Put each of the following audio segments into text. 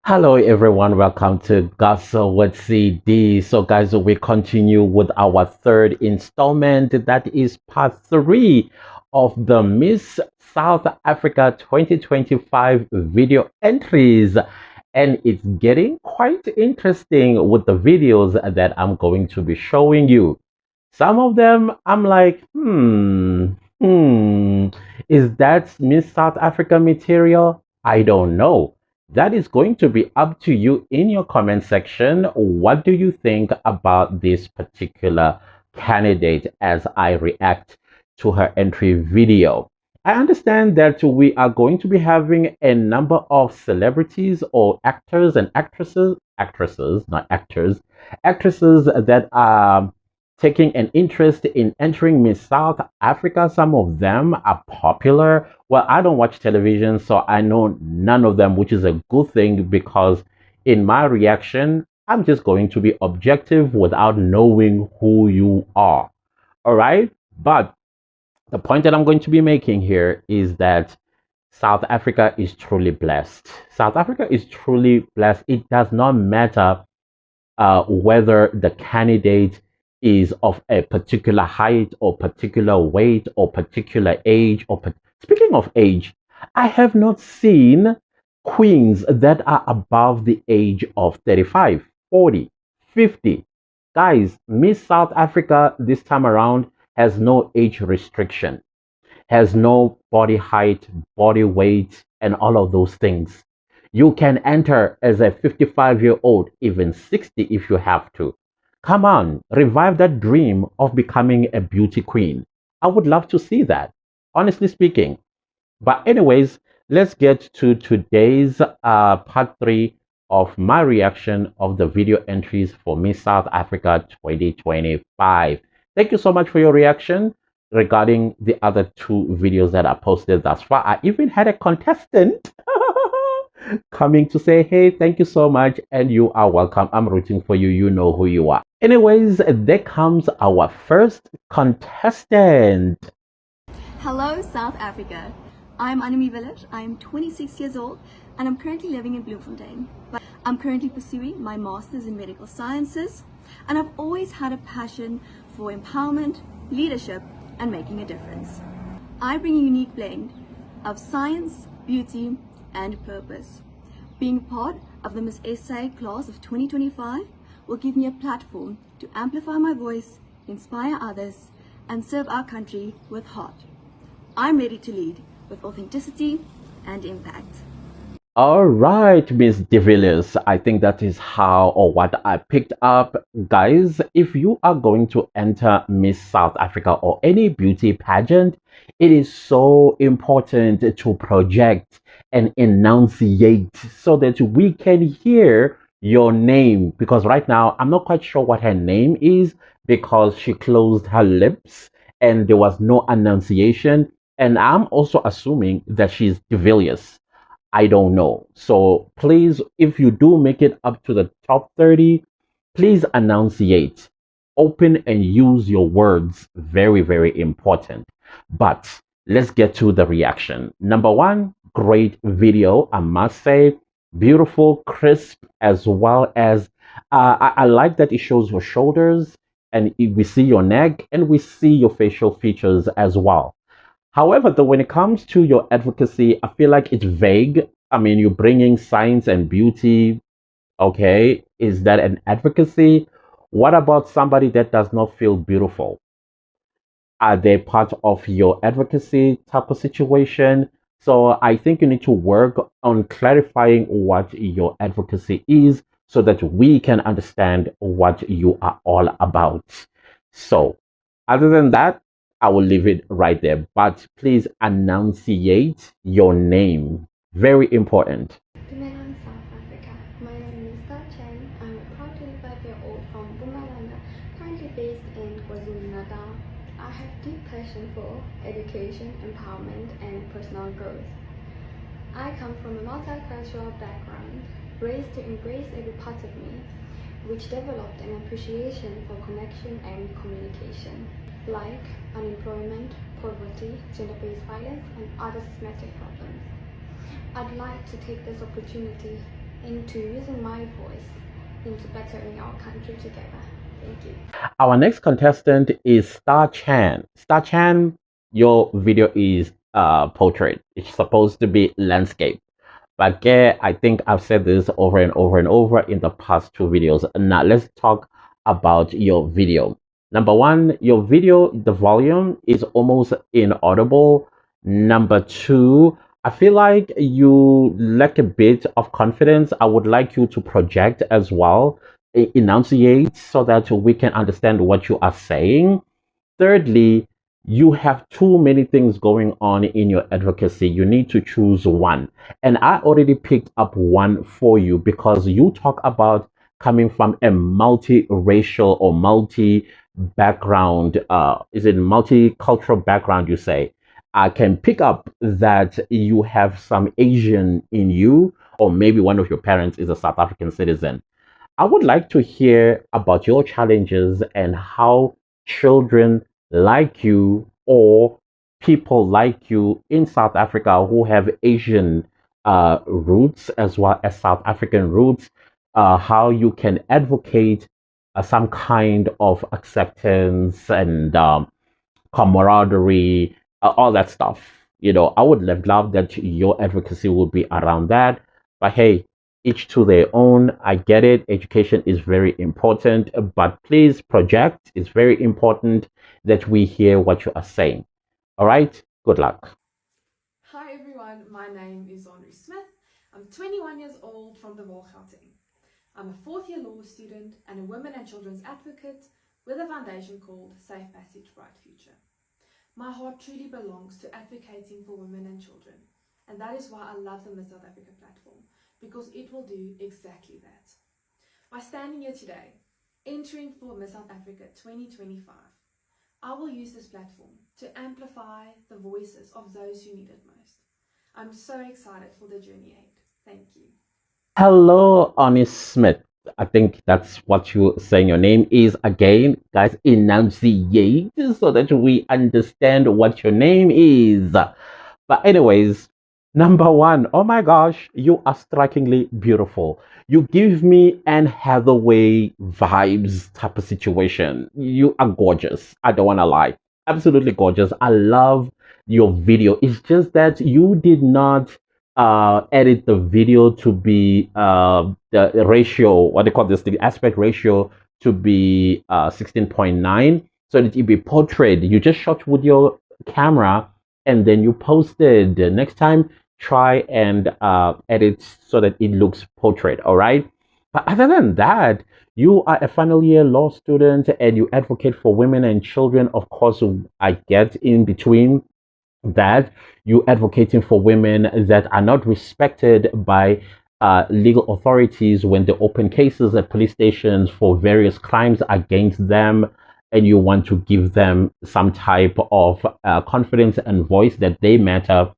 Hello everyone, welcome to Gossip with CD. So guys, we continue with our third installment. That is part three of the Miss South Africa 2025 video entries. And it's getting quite interesting with the videos that I'm going to be showing you. Some of them I'm like, is that Miss South Africa material? I don't know. That is going to be up to you in your comment section. What do you think about this particular candidate as I react to her entry video? I understand that we are going to be having a number of celebrities or actors and actresses, not actors, actresses that are taking an interest in entering Miss South Africa. Some of them are popular. Well, I don't watch television, so I know none of them, which is a good thing because in my reaction, I'm just going to be objective without knowing who you are. All right. But the point that I'm going to be making here is that South Africa is truly blessed. South Africa is truly blessed. It does not matter whether the candidate is of a particular height or particular weight or particular age speaking of age, I have not seen queens that are above the age of 35, 40, 50. Guys, Miss South Africa this time around has no age restriction, has no body height, body weight, and all of those things. You can enter as a 55-year-old, even 60 if you have to. Come on, revive that dream of becoming a beauty queen. I would love to see that, honestly speaking. But anyways, let's get to today's part three of my reaction of the video entries for Miss South Africa 2025. Thank you so much for your reaction regarding the other two videos that I posted thus far. I even had a contestant coming to say, hey, thank you so much, and you are welcome. I'm rooting for you. You know who you are. Anyways, there comes our first contestant. Hello, South Africa. I'm Anumi. I'm 26 years old and I'm currently living in Bloemfontein. I'm currently pursuing my master's in medical sciences, and I've always had a passion for empowerment, leadership, and making a difference. I bring a unique blend of science, beauty, and purpose. Being part of the Miss SA class of 2025 will give me a platform to amplify my voice, inspire others, and serve our country with heart. I'm ready to lead with authenticity and impact. All right, Miss De Villiers. I think that is how or what I picked up. Guys, if you are going to enter Miss South Africa or any beauty pageant, it is so important to project and enunciate so that we can hear your name. Because right now, I'm not quite sure what her name is because she closed her lips and there was no enunciation. And I'm also assuming that she's De Villiers. I don't know. So please, if you do make it up to the top 30, please enunciate. Open and use your words. Very, very important. But let's get to the reaction. Number one, great video, I must say. Beautiful, crisp, as well as I like that it shows your shoulders and we see your neck and we see your facial features as well. However, though, when it comes to your advocacy, I feel like it's vague. I mean, you're bringing science and beauty. Okay, is that an advocacy? What about somebody that does not feel beautiful? Are they part of your advocacy type of situation? So I think you need to work on clarifying what your advocacy is so that we can understand what you are all about. So, other than that, I will leave it right there. But please enunciate your name. Very important. Dumelang South Africa. My name is Chen. I'm a proud 25-year-old from Luyanda, currently based in KwaZulu-Natal. I have deep passion for education, empowerment, and personal growth. I come from a multicultural background, raised to embrace every part of me, which developed an appreciation for connection and communication, like unemployment, poverty, gender-based violence, and other systematic problems. I'd like to take this opportunity into using my voice into bettering our country together. Thank you. Our next contestant is Star Chan. Star Chan, your video is portrait. It's supposed to be landscape. But yeah, I think I've said this over and over and over in the past two videos. Now let's talk about your video. Number one, your video, the volume is almost inaudible. Number two, I feel like you lack a bit of confidence. I would like you to project as well, enunciate so that we can understand what you are saying. Thirdly, you have too many things going on in your advocacy. You need to choose one. And I already picked up one for you because you talk about coming from a multiracial or multi background, is it multicultural background, you say? I can pick up that you have some Asian in you, or maybe one of your parents is a South African citizen. I would like to hear about your challenges and how children like you or people like you in South Africa who have Asian roots as well as South African roots, how you can advocate some kind of acceptance and camaraderie, all that stuff. You know, I would love that your advocacy would be around that. But hey, each to their own. I get it. Education is very important, but please project. It's very important that we hear what you are saying. All right. Good luck. Hi everyone, my name is Anumi Smith. I'm 21 years old from the Gauteng. I'm a fourth year law student and a women and children's advocate with a foundation called Safe Passage Bright Future. My heart truly belongs to advocating for women and children, and that is why I love the Miss South Africa platform, because it will do exactly that. By standing here today, entering for Miss South Africa 2025, I will use this platform to amplify the voices of those who need it most. I'm so excited for the journey ahead. Thank you. Hello, Honest Smith. I think that's what you're saying your name is. Again, guys, enunciate so that we understand what your name is. But anyways, number one, oh my gosh, you are strikingly beautiful. You give me Anne Hathaway vibes type of situation. You are gorgeous. I don't want to lie. Absolutely gorgeous. I love your video. It's just that you did not edit the video to be the ratio, what they call this, the aspect ratio to be 16.9 so that it be portrait. You just shot with your camera and then you posted. Next time, try and edit so that it looks portrait. All right. But other than that, you are a final year law student and you advocate for women and children. Of course, I get in between that you advocating for women that are not respected by legal authorities when they open cases at police stations for various crimes against them, and you want to give them some type of confidence and voice that they matter,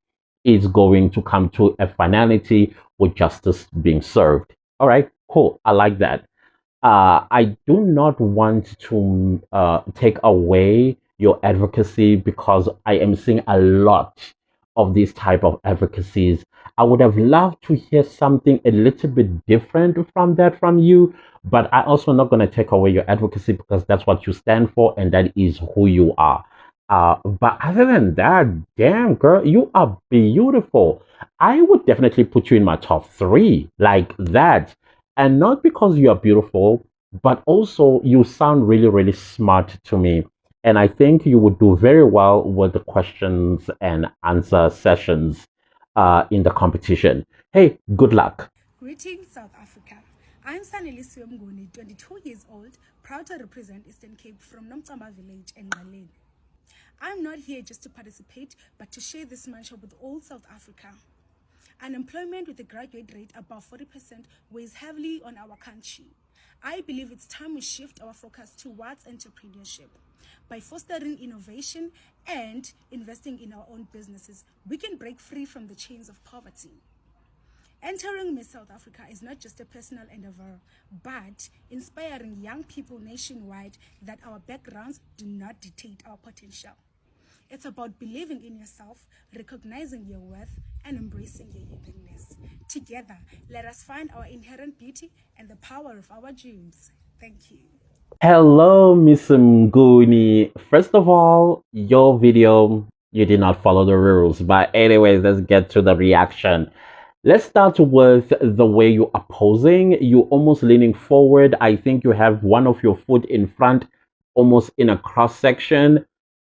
is going to come to a finality with justice being served. All right, cool. I like that. I do not want to take away your advocacy because I am seeing a lot of these type of advocacies. I would have loved to hear something a little bit different from that from you, but I also not going to take away your advocacy because that's what you stand for and that is who you are. But other than that, damn girl, you are beautiful. I would definitely put you in my top three like that. And not because you are beautiful, but also you sound really, really smart to me. And I think you would do very well with the questions and answer sessions in the competition. Hey, good luck. Greetings, South Africa. I'm Sanisi, 22 years old, proud to represent Eastern Cape from Nomtsamba village and Malin. I'm not here just to participate, but to share this mantra with all South Africa. Unemployment with a graduate rate above 40% weighs heavily on our country. I believe it's time we shift our focus towards entrepreneurship. By fostering innovation and investing in our own businesses, we can break free from the chains of poverty. Entering Miss South Africa is not just a personal endeavor, but inspiring young people nationwide that our backgrounds do not dictate our potential. It's about believing in yourself, recognizing your worth, and embracing your uniqueness. Together, let us find our inherent beauty and the power of our dreams. Thank you. Hello, Miss Mguni. First of all, your video, you did not follow the rules. But anyways, let's get to the reaction. Let's start with the way you are posing. You almost leaning forward. I think you have one of your foot in front, almost in a cross section.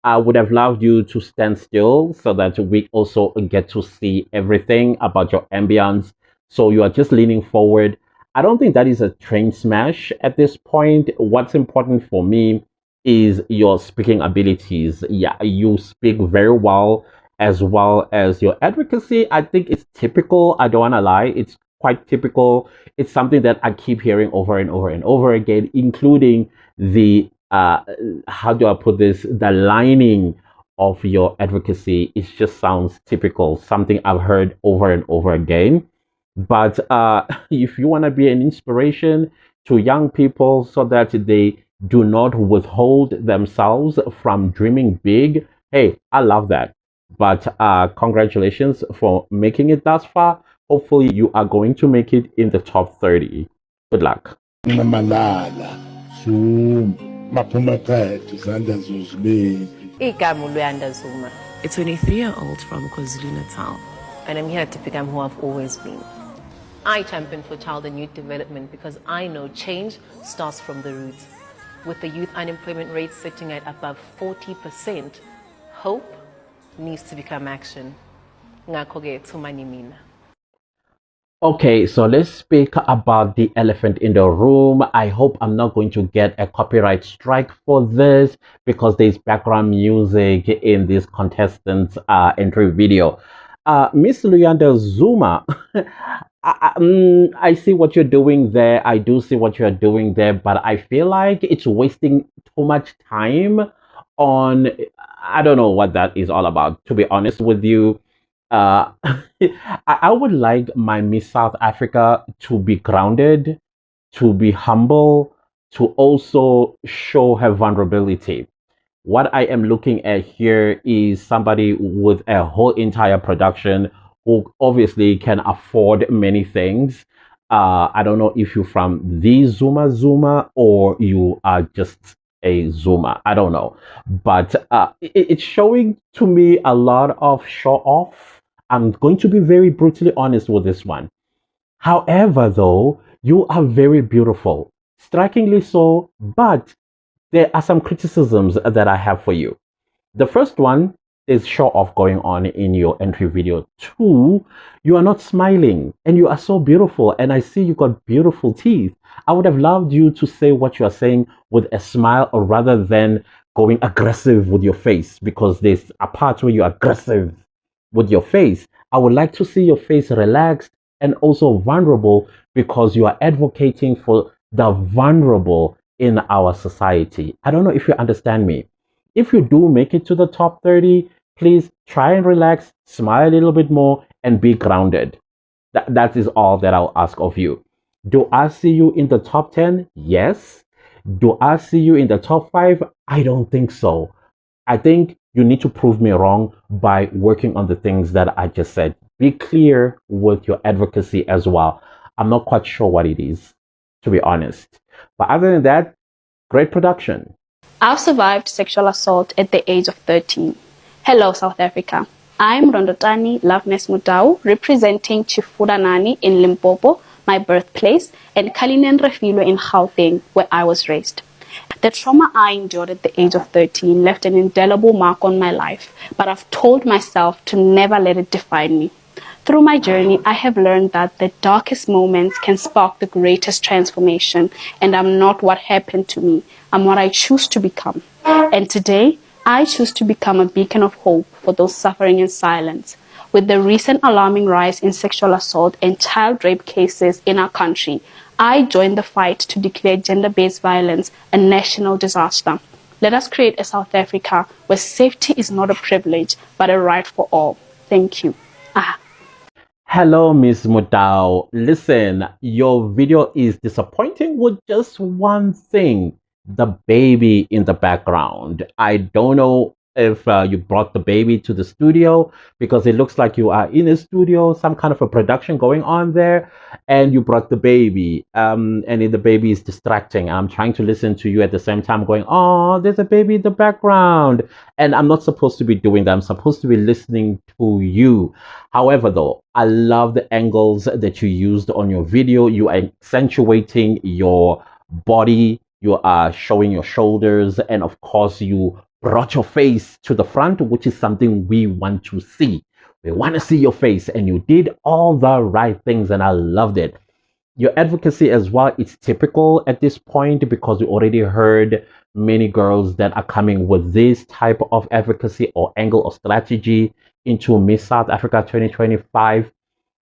I would have loved you to stand still so that we also get to see everything about your ambience. So you are just leaning forward. I don't think that is a train smash at this point. What's important for me is your speaking abilities. Yeah, you speak very well as your advocacy. I think it's typical. I don't want to lie. It's quite typical. It's something that I keep hearing over and over and over again, including the how do I put this? The lining of your advocacy. It just sounds typical, something I've heard over and over again. But if you want to be an inspiration to young people so that they do not withhold themselves from dreaming big, hey, I love that. But congratulations for making it thus far. Hopefully, you are going to make it in the top 30. Good luck. Malala, Zoom, Mapumapet, Zanda Zuzme. Igama Luyanda Zuma, A 23-year-old from KwaZulu-Natal. and I'm here to become who I've always been. I champion for child and youth development because I know change starts from the roots. With the youth unemployment rate sitting at above 40%, hope needs to become action. Ngakho-ke thumani mina. Okay, so let's speak about the elephant in the room. I hope I'm not going to get a copyright strike for this because there's background music in this contestant's entry video. Miss Luyanda Zuma, I see what you're doing there. I do see what you're doing there, but I feel like it's wasting too much time on, I don't know what that is all about, to be honest with you. I would like my Miss South Africa to be grounded, to be humble, to also show her vulnerability. What I am looking at here is somebody with a whole entire production who obviously can afford many things. I don't know if you're from the Zuma or you are just a Zuma. I don't know. But it's showing to me a lot of show off. I'm going to be very brutally honest with this one. However, though, you are very beautiful, strikingly so, but there are some criticisms that I have for you. The first one is show off going on in your entry video. Two, you are not smiling and you are so beautiful. And I see you got beautiful teeth. I would have loved you to say what you are saying with a smile rather than going aggressive with your face, because there's a part where you're aggressive with your face. I would like to see your face relaxed and also vulnerable because you are advocating for the vulnerable in our society. I don't know if you understand me. If you do make it to the top 30, please try and relax, smile a little bit more, and be grounded. That is all that I'll ask of you. Do I see you in the top 10? Yes. Do I see you in the top 5? I don't think so. I think you need to prove me wrong by working on the things that I just said. Be clear with your advocacy as well. I'm not quite sure what it is, to be honest. But other than that, great production. I've survived sexual assault at the age of 13. Hello, South Africa. I'm Rondotani Mudau, representing Chifuranani in Limpopo, my birthplace, and Kalinen Refilo in Gauteng, where I was raised. The trauma I endured at the age of 13 left an indelible mark on my life, but I've told myself to never let it define me. Through my journey, I have learned that the darkest moments can spark the greatest transformation, and I'm not what happened to me. I'm what I choose to become. And today, I choose to become a beacon of hope for those suffering in silence. With the recent alarming rise in sexual assault and child rape cases in our country, I joined the fight to declare gender-based violence a national disaster. Let us create a South Africa where safety is not a privilege, but a right for all. Thank you. Hello, Miss Mudau. Listen, your video is disappointing with just one thing, the baby in the background. I don't know if you brought the baby to the studio, because it looks like you are in a studio, some kind of a production going on there, and you brought the baby, and the baby is distracting. I'm trying to listen to you at the same time, going, "Oh, there's a baby in the background," and I'm not supposed to be doing that. I'm supposed to be listening to you. However, though, I love the angles that you used on your video. You are accentuating your body. You are showing your shoulders, and of course, you brought your face to the front, which is something we want to see. We want to see your face, and you did all the right things, and I loved it. Your advocacy as well, it's typical at this point because we already heard many girls that are coming with this type of advocacy or angle or strategy into Miss South Africa 2025.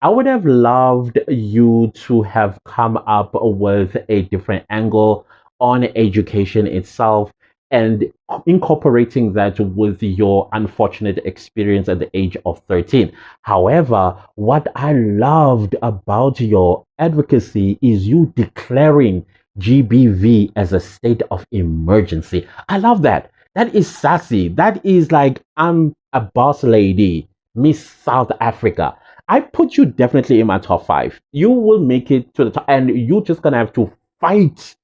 I would have loved you to have come up with a different angle on education itself and incorporating that with your unfortunate experience at the age of 13. However, what I loved about your advocacy is you declaring GBV as a state of emergency. I love that. That is sassy. That is like, I'm a boss lady, Miss South Africa. I put you definitely in my top five. You will make it to the top, and you're just gonna have to fight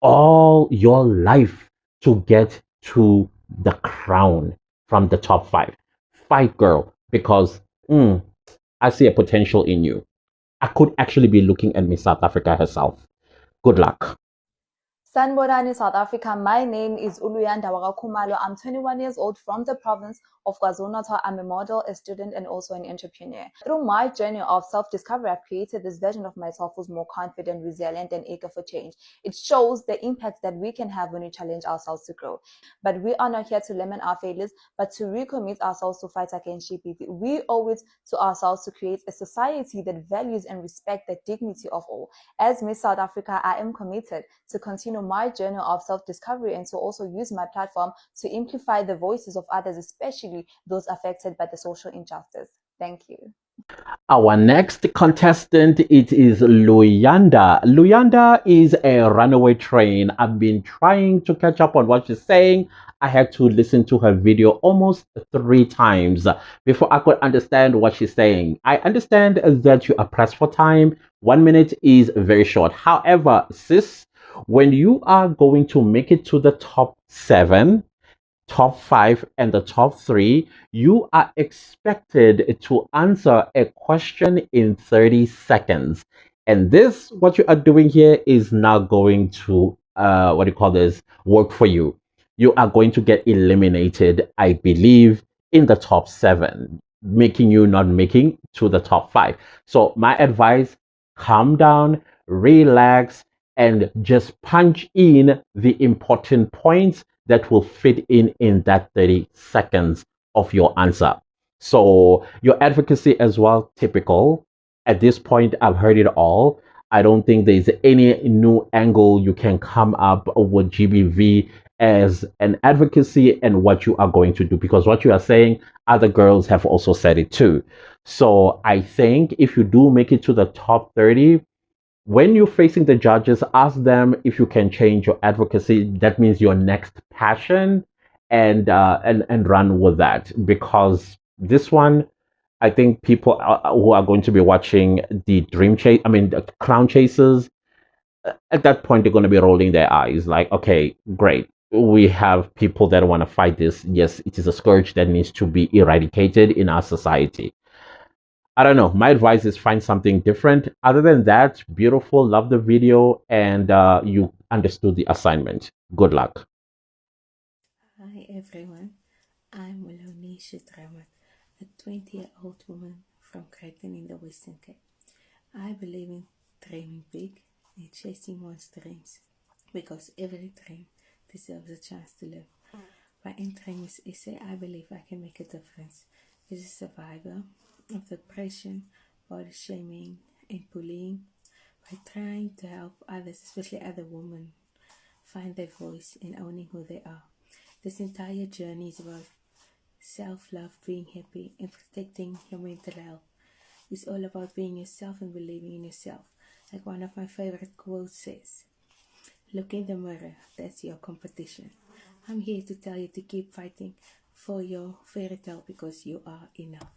all your life to get to the crown from the top five. Fight, girl, because I see a potential in you. I could actually be looking at Miss South Africa herself. Good luck. Sanibonani, South Africa. My name is Luyanda. I'm 21 years old from the province of KwaZulu-Natal. I'm a model, a student, and also an entrepreneur. Through my journey of self-discovery, I've created this version of myself who's more confident, resilient, and eager for change. It shows the impact that we can have when we challenge ourselves to grow. But we are not here to lament our failures, but to recommit ourselves to fight against GBV. We owe it to ourselves to create a society that values and respects the dignity of all. As Miss South Africa, I am committed to continue my journey of self-discovery and to also use my platform to amplify the voices of others, especially those affected by the social injustice. Thank you. Our next contestant, it is Luyanda. Luyanda is a runaway train. I've been trying to catch up on what she's saying. I had to listen to her video almost 3 times before I could understand what she's saying. I understand that you are pressed for time. 1 minute is very short. However, sis, when you are going to make it to the top 7, top 5, and the top 3, you are expected to answer a question in 30 seconds. And this, what you are doing here, is not going to, what do you call this, work for you. You are going to get eliminated, I believe, in the top 7, making you not making to the top 5. So, my advice, calm down, relax, and just punch in the important points that will fit in that 30 seconds of your answer. So your advocacy as well, typical. At this point, I've heard it all. I don't think there's any new angle you can come up with GBV as an advocacy and what you are going to do, because what you are saying, other girls have also said it too. So I think if you do make it to the top 30, when you're facing the judges, ask them if you can change your advocacy. That means your next passion, and run with that. Because this one, I think people who are going to be watching the the clown chasers, at that point they're going to be rolling their eyes, like, okay, great. We have people that want to fight this. Yes, it is a scourge that needs to be eradicated in our society. I don't know. My advice is find something different. Other than that, beautiful. Love the video, and you understood the assignment. Good luck. Hi everyone, I'm Muloni Shitramat, a 20-year-old woman from Creighton in the Western Cape. I believe in dreaming big and chasing one's dreams because every dream deserves a chance to live. By entering this essay, I believe I can make a difference. As a survivor of depression, body shaming, and bullying, by trying to help others, especially other women, find their voice and owning who they are. This entire journey is about self-love, being happy, and protecting your mental health. It's all about being yourself and believing in yourself. Like one of my favorite quotes says, look in the mirror, that's your competition. I'm here to tell you to keep fighting for your fairy tale because you are enough.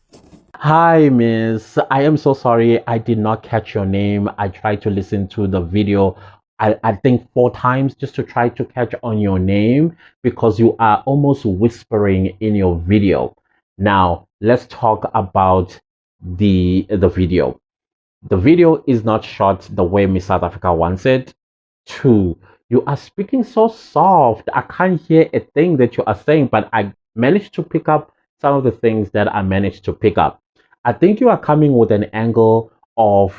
Hi, Miss. I am so sorry I did not catch your name. I tried to listen to the video, I think 4 times just to try to catch on your name because you are almost whispering in your video. Now, let's talk about the video. The video is not shot the way Miss South Africa wants it. Two, you are speaking so soft. I can't hear a thing that you are saying, but I managed to pick up some of the things that I managed to pick up. I think you are coming with an angle of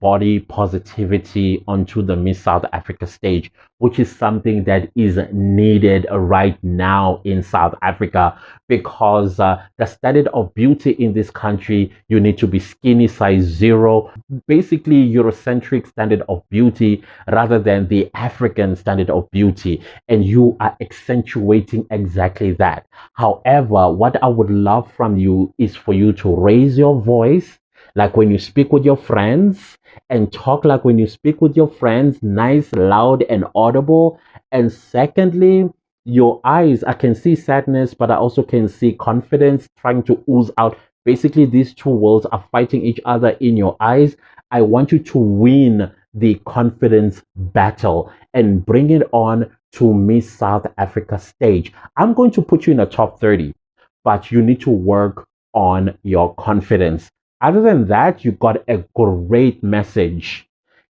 body positivity onto the Miss South Africa stage, which is something that is needed right now in South Africa because the standard of beauty in this country, you need to be skinny size 0, basically Eurocentric standard of beauty rather than the African standard of beauty. And you are accentuating exactly that. However, what I would love from you is for you to raise your voice like when you speak with your friends and talk like when you speak with your friends, nice, loud, and audible. And secondly, your eyes, I can see sadness, but I also can see confidence trying to ooze out. Basically, these two worlds are fighting each other in your eyes. I want you to win the confidence battle and bring it on to Miss South Africa stage. I'm going to put you in the top 30, but you need to work on your confidence. Other than that, you got a great message.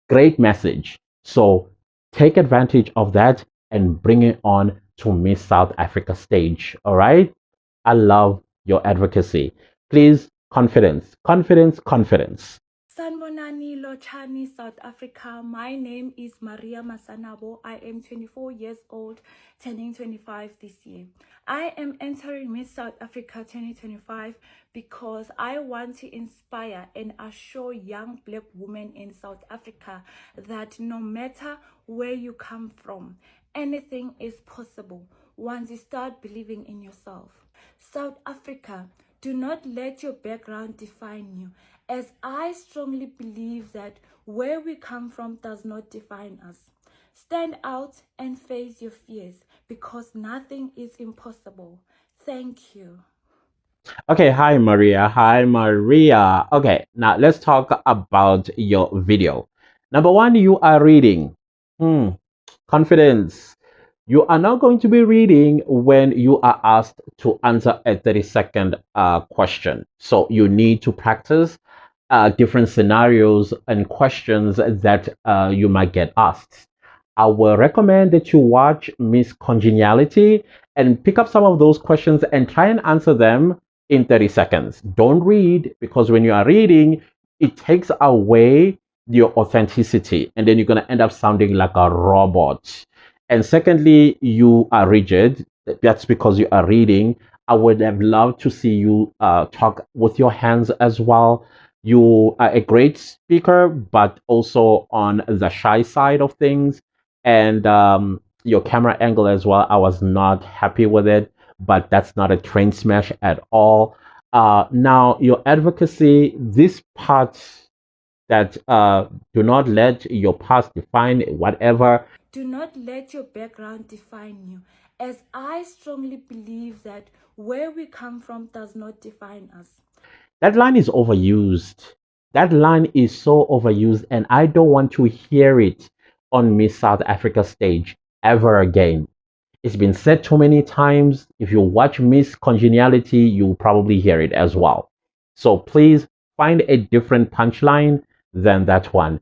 Great message. So take advantage of that and bring it on to Miss South Africa stage. All right? I love your advocacy. Please, confidence, confidence, confidence. Sanibonani, Lochani, South Africa. My name is Maria Masanabo. I am 24 years old, turning 25 this year. I am entering Miss South Africa 2025 because I want to inspire and assure young black women in South Africa that no matter where you come from, anything is possible once you start believing in yourself. South Africa, do not let your background define you, as I strongly believe that where we come from does not define us. Stand out and face your fears because nothing is impossible. Thank you. Okay, hi Maria. Hi Maria. Okay, now let's talk about your video. Number one, you are reading. Confidence. You are not going to be reading when you are asked to answer a 30-second question. So you need to practice different scenarios and questions that you might get asked. I will recommend that you watch Miss Congeniality and pick up some of those questions and try and answer them in 30 seconds. Don't read because when you are reading, it takes away your authenticity and then you're going to end up sounding like a robot. And secondly, you are rigid. That's because you are reading. I would have loved to see you talk with your hands as well. You are a great speaker, but also on the shy side of things. And your camera angle as well, I was not happy with it, but that's not a train smash at all. Now, your advocacy, this part that do not let your past define whatever. Do not let your background define you, as I strongly believe that where we come from does not define us. That line is overused. That line is so overused, and I don't want to hear it on Miss South Africa stage ever again. It's been said too many times. If you watch Miss Congeniality, you'll probably hear it as well. So please find a different punchline than that one.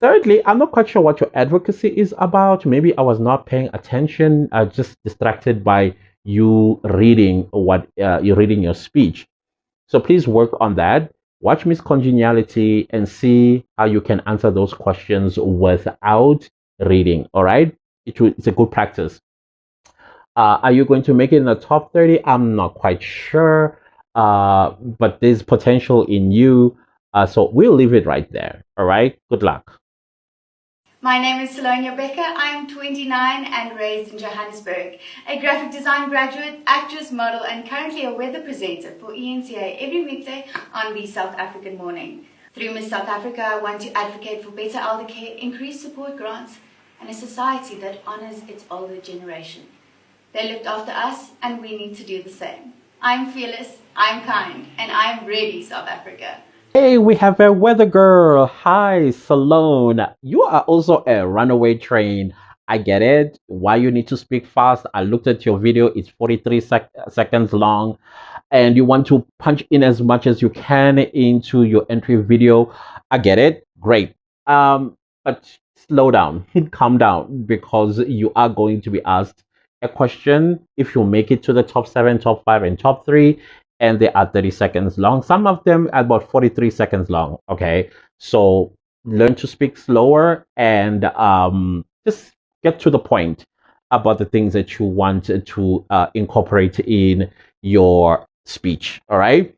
Thirdly, I'm not quite sure what your advocacy is about. Maybe I was not paying attention. I was just distracted by you reading what you're reading your speech. So please work on that. Watch Miss Congeniality and see how you can answer those questions without reading. All right, it's a good practice. Are you going to make it in the top 30? I'm not quite sure, but there's potential in you. So we'll leave it right there. All right. Good luck. My name is Sonia Becca. I am 29 and raised in Johannesburg. A graphic design graduate, actress, model, and currently a weather presenter for ENCA every weekday on the South African Morning. Through Miss South Africa, I want to advocate for better elder care, increased support grants, and a society that honors its older generation. They looked after us, and we need to do the same. I'm fearless, I'm kind, and I'm ready, South Africa. Hey, we have a weather girl. Hi, Salone. You are also a runaway train. I get it. Why you need to speak fast? I looked at your video. It's 43 seconds long, and you want to punch in as much as you can into your entry video. I get it. Great. But slow down, calm down, because you are going to be asked a question. If you make it to the top 7, top 5, and top 3, and they are 30 seconds long, some of them are about 43 seconds long. Okay, so learn to speak slower and just get to the point about the things that you want to incorporate in your speech. All right.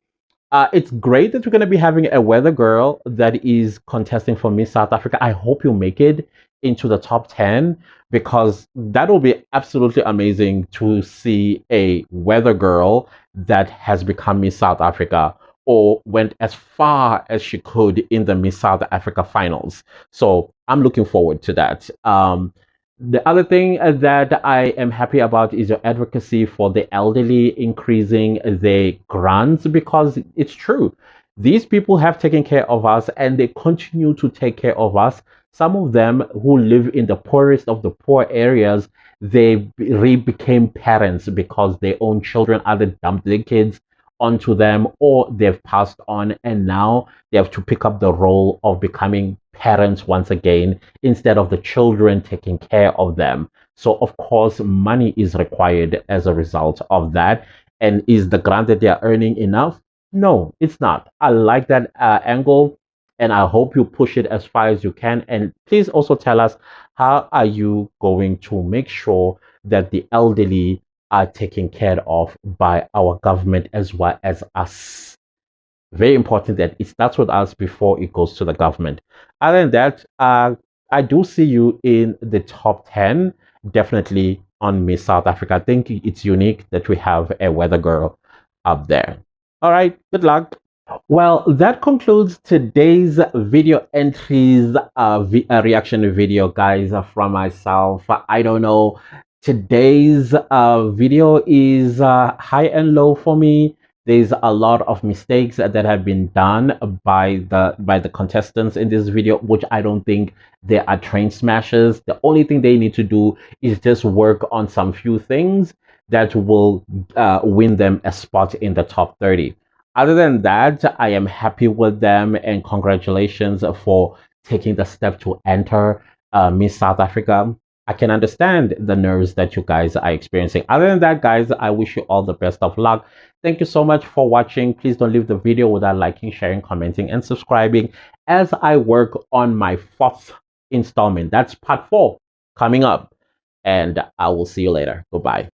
It's great that we're going to be having a weather girl that is contesting for Miss South Africa. I hope you make it into the top 10, because that will be absolutely amazing to see a weather girl that has become Miss South Africa or went as far as she could in the Miss South Africa finals. So I'm looking forward to that. The other thing that I am happy about is your advocacy for the elderly, increasing the grants, because it's true. These people have taken care of us and they continue to take care of us. Some of them who live in the poorest of the poor areas, they became parents because their own children either dumped their kids onto them or they've passed on, and now they have to pick up the role of becoming parents once again instead of the children taking care of them. So of course money is required as a result of that. And is the grant that they are earning enough? No, it's not. I like that angle, and I hope you push it as far as you can. And please also tell us, how are you going to make sure that the elderly are taken care of by our government as well as us? Very important that it starts with us before it goes to the government. Other than that, I do see you in the top 10, definitely on Miss South Africa. I think it's unique that we have a weather girl up there. All right, good luck. Well, that concludes today's video entries, reaction video, guys, from myself. I don't know. Today's video is high and low for me. There's a lot of mistakes that have been done by the contestants in this video, which I don't think they are train smashers. The only thing they need to do is just work on some few things that will win them a spot in the top 30. Other than that, I am happy with them, and congratulations for taking the step to enter Miss South Africa. I can understand the nerves that you guys are experiencing. Other than that, guys, I wish you all the best of luck. Thank you so much for watching. Please don't leave the video without liking, sharing, commenting, and subscribing as I work on my 4th installment. That's part 4 coming up. And I will see you later. Goodbye.